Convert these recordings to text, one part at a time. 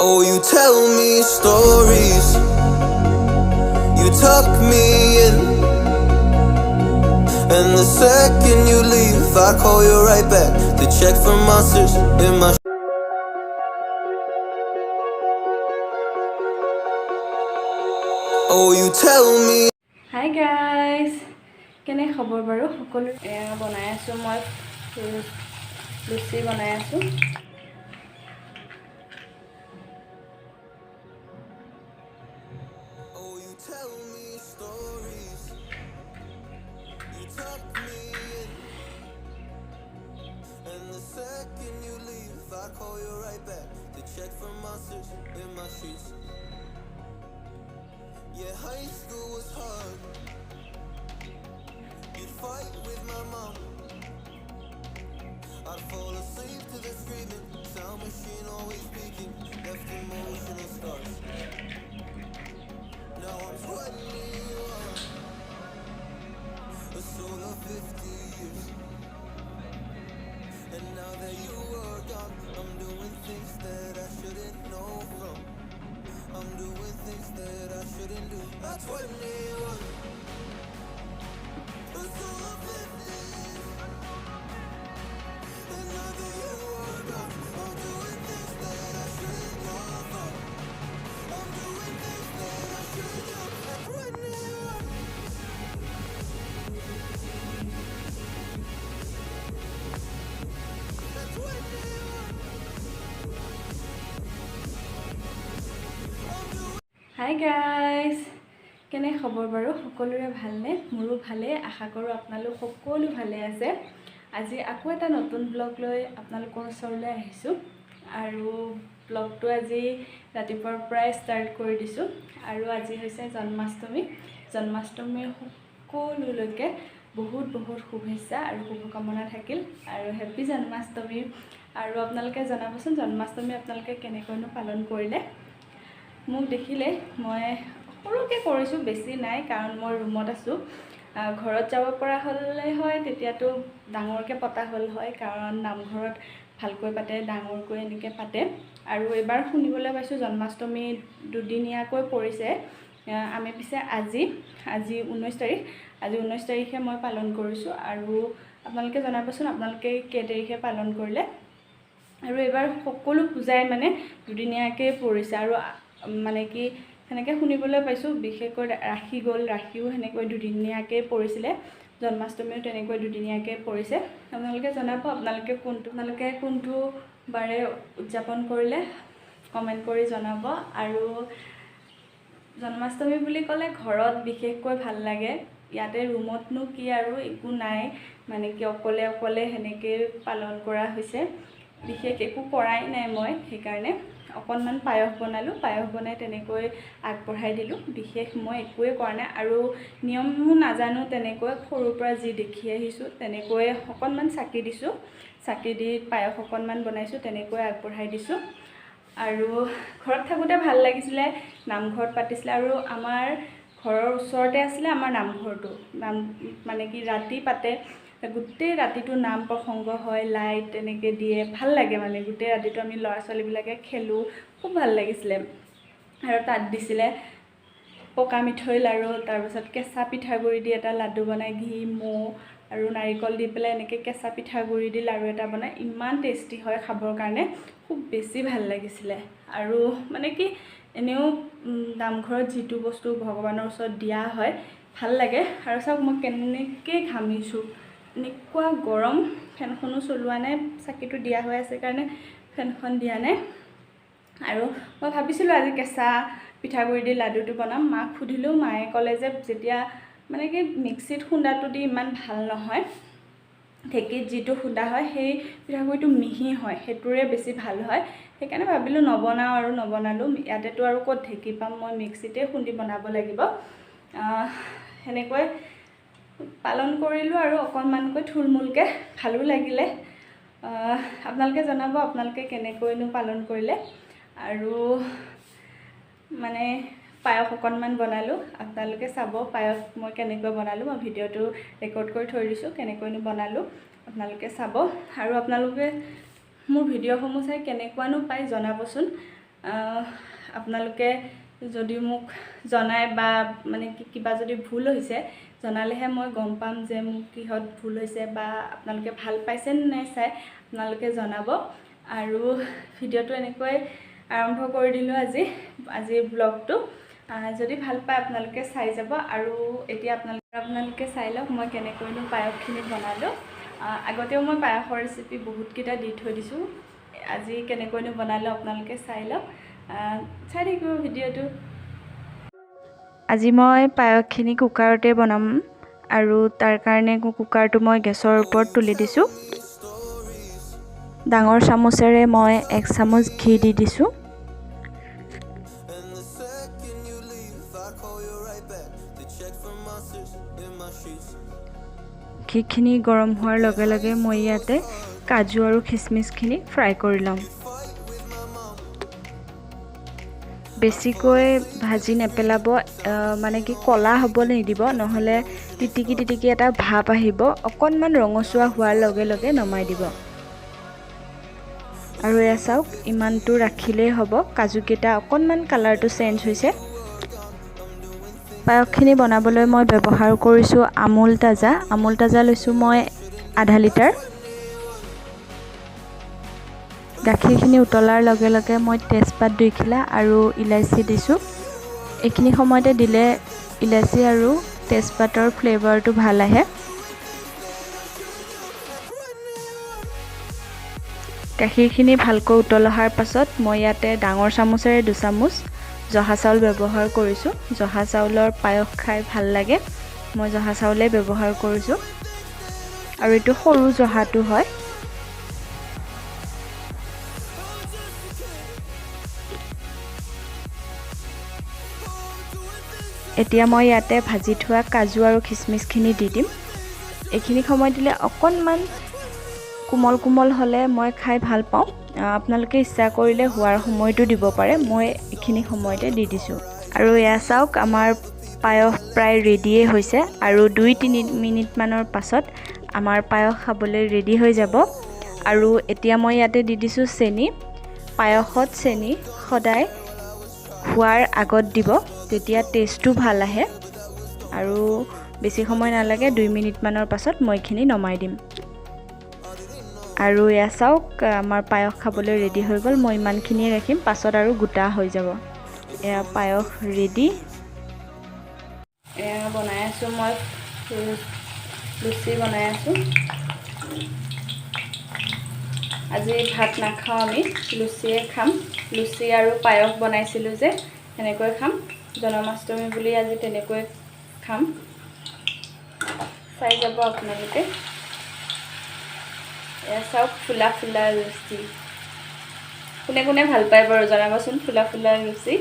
Oh, you tell me stories, you tuck me in, and the second you leave, I call you right back to check for monsters in my. Oh, you tell me. Hi guys, কেনে খবৰ বাৰু সকলো বনাই আছো মই লুচি বনাই আছো Oh, you tell me stories, you tuck me in, and the second you leave, I call you right back to check for monsters in my sheets. Yeah, high school was hard. You'd fight with my mom. I'd fall asleep to the screaming, sound machine always speaking, left emotional scars. Now I'm 21, a soul of 50 years. And now that you are gone, I'm doing things that I shouldn't know from. I'm doing things that I shouldn't do. At 21, a soul of 50 years. And now that you are gone, I'm doing things that I shouldn't know from. I'm doing things that I shouldn't do. At 21. At 21. Hi guys, কেনে খবৰ বাৰু সকলোৰে ভালনে মোৰো ভালে আশা কৰো আপোনালোক সকলো ভালে আছে আজি আকৌ এটা নতুন ব্লগ লৈ আপোনালোকৰ ওচৰলৈ আহিছো আৰু ব্লগটো আজি ৰাতিপুৱাৰ পৰাই ষ্টাৰ্ট কৰি দিছো আৰু আজি হৈছে জন্মাষ্টমীৰ সকলোলৈকে বহুত বহুত শুভেচ্ছা আৰু শুভকামনা থাকিল আৰু হেপী জন্মাষ্টমী আৰু আপোনালোকে জনাবচোন জন্মাষ্টমী আপোনালোকে কেনেকৈনো পালন কৰিলে মোক দেখিলে মই সৰুকে কৰিছো বেছি নাই কাৰণ মই ৰুমত আছো ঘৰত যাব পৰা হলে হয় তেতিয়াতো ডাঙৰকে পতা হল হয় কাৰণ নামঘৰত ভালকৈ পাতে ডাঙৰকৈ এনেকে পাতে আৰু এবাৰ শুনিবলৈ পাইছো জন্মাষ্টমী দুদিনীয়াকৈ পৰিছে আমি পিছে আজি 19 তাৰিখে মই পালন কৰিছো আৰু আপোনালোকে জনাবচোন আপোনালোকে কে তাৰিখে পালন কৰিলে আৰু এবাৰ সকলো পূজাই মানে দুদিনীয়াকৈ পৰিছে আৰু মানে কি সেনেকৈ শুনিবলৈ পাইছো বিশেষকৈ ৰাখি গ'ল ৰাখিও সেনেকৈ দুদিনীয়াকৈ পৰিছিলে জন্মাষ্টমীও তেনেকৈ দুদিনীয়াকৈ পৰিছে আপোনালোকে জনাব আপোনালোকে কোনটো বাৰে উদযাপন কৰিলে কমেন্ট কৰি জনাব আৰু জন্মাষ্টমী বুলি ক'লে ঘৰত বিশেষকৈ ভাল লাগে ইয়াতে ৰুমতনো কি আৰু একো নাই মানে কি অকলে সেনেকৈ পালন কৰা হৈছে বিশেষ একো কৰাই নাই মই সেইকাৰণে অকনমান পায়স বনাই তেনেকৈ আগবঢ়াই দিলো বিশেষ মই একোৱে কৰা নাই আৰু নিয়মো নাজানো তেনেকৈ সৰুৰ পৰা যি দেখি আহিছো তেনেকৈ অকনমান চাকি দি পায়স অকনমান বনাইছো তেনেকৈ আগবঢ়াই দিছো আৰু ঘৰত থাকোতে ভাল লাগিছিলে নামঘৰত পাতিছিলে আৰু আমাৰ ঘৰৰ ওচৰতে আছিলে আমাৰ নামঘৰটো মানে কি ৰাতি পাতে গোটেই ৰাতিটো নাম প্ৰসংগ হয় লাইট তেনেকৈ দিয়ে ভাল লাগে মানে গোটেই ৰাতিটো আমি ল'ৰা ছোৱালীবিলাকে খেলো খুব ভাল লাগিছিলে আৰু তাত দিছিলে পকা মিঠৈ লাৰু তাৰ পিছত কেঁচা পিঠাগুৰি দি এটা লাডু বনাই ঘি মৌ আৰু নাৰিকল দি পেলাই এনেকৈ কেঁচা পিঠাগুৰি দি লাৰু এটা বনাই ইমান টেষ্টি হয় খাবৰ কাৰণে খুব বেছি ভাল লাগিছিলে আৰু মানে কি এনেও নামঘৰত যিটো বস্তু ভগৱানৰ ওচৰত দিয়া হয় ভাল লাগে আৰু চাওক মই কেনেকৈ ঘামিছো এনেকুৱা গৰম ফেনখনো চলোৱা নাই চাকিটো দিয়া হৈ আছে কাৰণে ফেনখন দিয়া নাই আৰু মই ভাবিছিলো আজি কেঁচা পিঠাগুৰি দি লাডুটো বনাম মাক খুদিলো মায়ে ক'লে যে যেতিয়া মানে কি মিক্সিত খুন্দাটো দি ইমান ভাল নহয় ঢেঁকীত যিটো খুন্দা হয় সেই পিঠাগুৰিটো মিহি হয় সেইটোৰে বেছি ভাল হয় সেইকাৰণে ভাবিলো নবনালো ইয়াতেতো আৰু ক'ত ঢেঁকী পাম মই মিক্সিতে খুন্দি বনাব লাগিব সেনেকৈ পালন কৰিলো আৰু অকনমানকৈ থুলমুলকৈ ভালো লাগিলে আপোনালোকে জনাব আপোনালোকে কেনেকৈনো পালন কৰিলে আৰু মানে পায়স অকনমান বনালো আপোনালোকে চাব পায়স মই কেনেকৈ বনালো মই ভিডিওটো ৰেকৰ্ড কৰি থৈ দিছো কেনেকৈনো বনালো আপোনালোকে চাব আৰু আপোনালোকে মোৰ ভিডিওসমূহ চাই কেনেকুৱানো পাই জনাবচোন আপোনালোকে যদি মোক জনায় বা মানে কিবা যদি ভুল হৈছে জনালেহে মই গম পাম যে মোক কিহত ভুল হৈছে বা আপোনালোকে ভাল পাইছে নে নাই চাই আপোনালোকে জনাব। আৰু ভিডিঅ'টো এনেকৈ আৰম্ভ কৰি দিলোঁ আজিৰ ব্লগটো। যদি ভাল পায় আপোনালোকে চাই যাব। আৰু এতিয়া আপোনালোকে চাই লওক মই কেনেকৈনো পায়সখিনি বনালোঁ। আগতেও মই পায়সৰ ৰেচিপি বহুতকেইটা দি থৈ দিছোঁ। আজি কেনেকৈনো বনালোঁ আপোনালোকে চাই লওক, চাই থাকিব ভিডিঅ'টো। আজি মই পায়সখিনি কুকাৰতে বনাম আৰু তাৰ কাৰণে কুকাৰটো মই গেছৰ ওপৰত তুলি দিছোঁ। ডাঙৰ চামুচেৰে মই 1 চামুচ ঘি দি দিছোঁ। ঘিখিনি গৰম হোৱাৰ লগে লগে মই ইয়াতে কাজু আৰু খিচমিচখিনি ফ্ৰাই কৰি ল'ম। বেছিকৈ ভাজি নেপেলাব, মানে কি ক'লা হ'ব নিদিব, নহ'লে তিটিকি এটা ভাপ আহিব। অকণমান ৰঙচুৱা হোৱাৰ লগে লগে নমাই দিব। আৰু এয়া চাওক ইমানটো ৰাখিলেই হ'ব। কাজুকেইটা অকণমান কালাৰটো চেঞ্জ হৈছে। পায়সখিনি বনাবলৈ মই ব্যৱহাৰ কৰিছোঁ আমুল তাজা লৈছোঁ মই আধা লিটাৰ। গাখীৰখিনি উতলাৰ লগে লগে মই তেজপাত 2 খিলা আৰু ইলাচি দিছোঁ। এইখিনি সময়তে দিলে ইলাচি আৰু তেজপাতৰ ফ্লেভাৰটো ভাল আহে। গাখীৰখিনি ভালকৈ উতল অহাৰ পাছত মই ইয়াতে ডাঙৰ চামুচেৰে 2 চামুচ জহা চাউল ব্যৱহাৰ কৰিছোঁ। জহা চাউলৰ পায়স খাই ভাল লাগে, মই জহা চাউলেই ব্যৱহাৰ কৰিছোঁ। আৰু এইটো সৰু জহাটো হয়। এতিয়া মই ইয়াতে ভাজি থোৱা কাজু আৰু খিচমিচখিনি দি দিম। এইখিনি সময় দিলে অকণমান কোমল হ'লে মই খাই ভাল পাওঁ। আপোনালোকে ইচ্ছা কৰিলে হোৱাৰ সময়টো দিব পাৰে, মই এইখিনি সময়তে দি দিছোঁ। আৰু এয়া চাওক আমাৰ পায়স প্ৰায় ৰেডিয়ে হৈছে আৰু 2-3 মিনিটমানৰ পাছত আমাৰ পায়স খাবলৈ ৰেডি হৈ যাব। আৰু এতিয়া মই ইয়াতে দি দিছোঁ চেনি। পায়সত চেনি সদায় হোৱাৰ আগত দিব, তেতিয়া টেষ্টটো ভাল আহে। আৰু বেছি সময় নালাগে, 2 মিনিটমানৰ পাছত মই এইখিনি নমাই দিম। আৰু এয়া চাওক আমাৰ পায়স খাবলৈ ৰেডি হৈ গ'ল। মই ইমানখিনিয়ে ৰাখিম, পাছত আৰু গোটা হৈ যাব। এয়া পায়স ৰেডি। এয়া বনাই আছোঁ মই লুচি বনাই আছোঁ। আজি ভাত নাখাওঁ, আমি লুচিয়ে খাম। লুচি আৰু পায়স বনাইছিলোঁ যে সেনেকৈ খাম। জন্মাষ্টমী বুলি আজি তেনেকৈ খাম। চাই যাব আপোনালোকে। এয়া চাওক ফুলা লুচি। কোনে ভাল পায় বাৰু জনাবচোন ফুলা লুচি।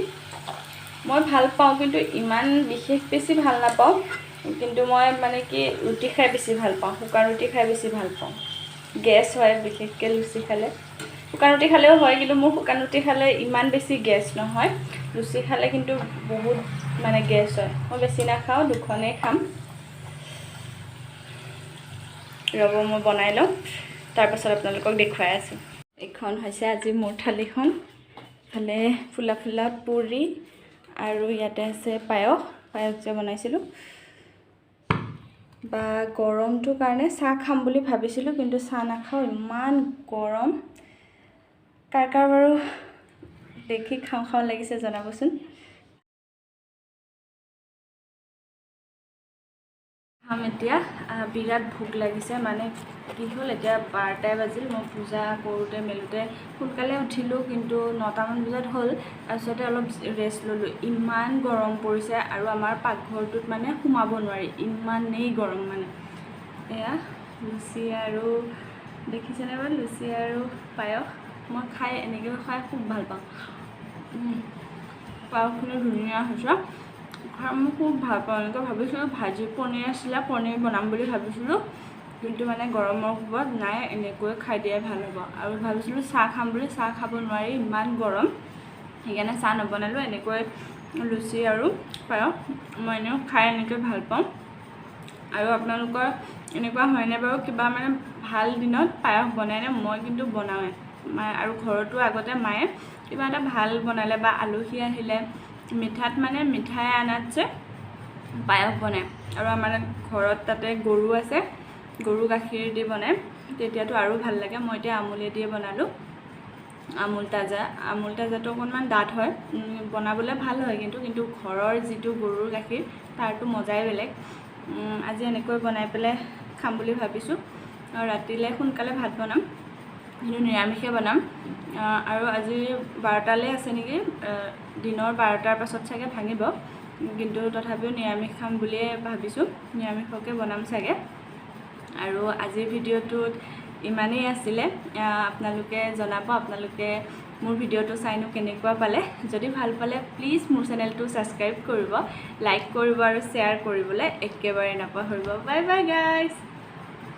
মই ভাল পাওঁ, কিন্তু ইমান বিশেষ বেছি ভাল নাপাওঁ। কিন্তু মই মানে কি ৰুটি খাই বেছি ভাল পাওঁ, শুকান ৰুটি খাই বেছি ভাল পাওঁ। গেছ হয় বিশেষকৈ লুচি খালে। শুকান ৰুটি খালেও হয়, কিন্তু মোৰ শুকান ৰুটি খালে ইমান বেছি গেছ নহয়। লুচি খালে কিন্তু বহুত মানে গেছ হয়। মই বেছি নাখাওঁ, 2খনেই খাম। ৰ'ব মই বনাই লওঁ, তাৰপাছত আপোনালোকক দেখুৱাই আছোঁ। এইখন হৈছে আজি মোৰ থালিখন। ইফালে ফুলা পুৰি আৰু ইয়াতে আছে পায়স যে বনাইছিলোঁ। বা গৰমটোৰ কাৰণে চাহ খাম বুলি ভাবিছিলোঁ, কিন্তু চাহ নাখাওঁ, ইমান গৰম। কাৰ বাৰু দেখি খাওঁ লাগিছে জনাবচোন। খাম এতিয়া। বিৰাট ভোক লাগিছে, মানে কি হ'ল এতিয়া 12টাই বাজিল। মই পূজা কৰোঁতে মেলোঁতে সোনকালে উঠিলোঁ, কিন্তু 9টামান বজাত হ'ল। তাৰপিছতে অলপ ৰেষ্ট ল'লোঁ। ইমান গৰম পৰিছে আৰু আমাৰ পাকঘৰটোত মানে সোমাব নোৱাৰি, ইমানেই গৰম মানে। এয়া লুচি আৰু দেখিছেনে বাৰু, লুচি আৰু পায়স। মই এনেকৈ খাই খুব ভাল পাওঁ। পায়সখিনি ধুনীয়া হৈছে। মই খুব ভাল পাওঁ। এনেকৈ ভাবিছিলোঁ পনীৰ আছিলে, পনীৰ বনাম বুলি ভাবিছিলোঁ, কিন্তু মানে গৰমৰ কোবত নাই, এনেকৈ খাই দিয়াই ভাল হ'ব। আৰু ভাবিছিলোঁ চাহ খাম বুলি, চাহ খাব নোৱাৰি, ইমান গৰম। সেইকাৰণে চাহ নবনালোঁ, এনেকৈ লুচি আৰু পায়স। মই এনেও খাই এনেকৈ ভাল পাওঁ। আৰু আপোনালোকৰ এনেকুৱা হয়নে বাৰু, কিবা মানে ভাল দিনত পায়স বনাইনে? মই কিন্তু বনাওঁৱে। আৰু ঘৰতো আগতে মায়ে কিবা এটা ভাল বনালে বা আলহী আহিলে মিঠাত মানে মিঠাই আনাতছে পায়স বনায়। আৰু আমাৰ ঘৰত তাতে গৰু আছে, গৰু গাখীৰ দি বনায়, তেতিয়াতো আৰু ভাল লাগে। মই এতিয়া আমুলে দিয়ে বনালোঁ, আমুল তাজাটো অকণমান ডাঠ হয়, বনাবলৈ ভাল হয় কিন্তু ঘৰৰ যিটো গৰুৰ গাখীৰ তাৰতো মজাই বেলেগ। আজি এনেকৈ বনাই পেলাই খাম বুলি ভাবিছোঁ। আৰু ৰাতিলৈ সোনকালে ভাত বনাম, কিন্তু নিৰামিষে বনাম। আৰু আজি 12টালৈ আছে নেকি, দিনৰ 12টাৰ পাছত চাগে ভাঙিব, কিন্তু তথাপিও নিৰামিষ খাম বুলিয়ে ভাবিছোঁ, নিৰামিষকে বনাম চাগে। আৰু আজিৰ ভিডিঅ'টোত ইমানেই আছিলে। আপোনালোকে জনাব আপোনালোকে মোৰ ভিডিঅ'টো চাইনো কেনেকুৱা পালে। যদি ভাল পালে প্লিজ মোৰ চেনেলটো ছাবস্ক্ৰাইব কৰিব, লাইক কৰিব আৰু শ্বেয়াৰ কৰিবলৈ একেবাৰে নাপাহৰিব। Bye bye guys.